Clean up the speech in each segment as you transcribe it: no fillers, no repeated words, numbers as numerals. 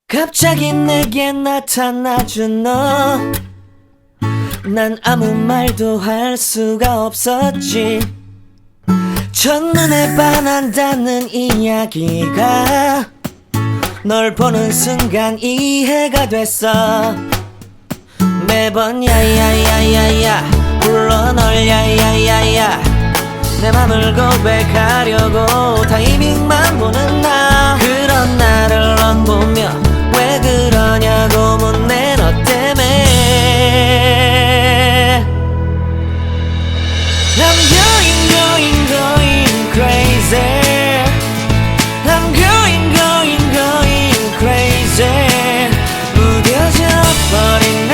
갑자기 내게 나타나준 너, 난 아무 말도 할 수가 없었지. 첫눈에 반한다는 이야기가 널 보는 순간 이해가 됐어. 매번 야야야야야 불러 널 야야야야, 내 맘을 고백하려고 타이밍만 보는 나. 그런 나를 넌 보며 왜 그러냐고 묻네. 너 때문에 I'm going crazy. I'm going crazy. 무뎌져 버린 내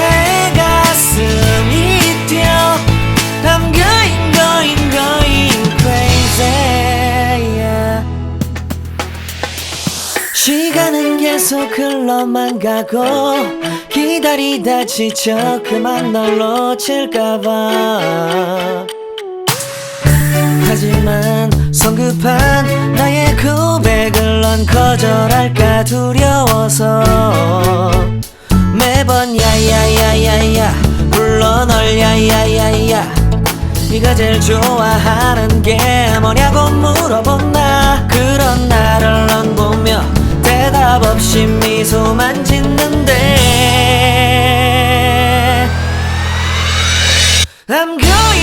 가슴이 뛰어. I'm going crazy, yeah. 시간은 계속 흘러만 가고 기다리다 지쳐 그만 널 놓칠까봐. 하지만 성급한 나의 고백을 넌 거절할까 두려워서 매번 야야야야야 불러 널 야야야야. 네가 제일 좋아하는 게 뭐냐고 물어본 나. 그런 나를 넌 보며 대답 없이 미소만 짓는데 I'm going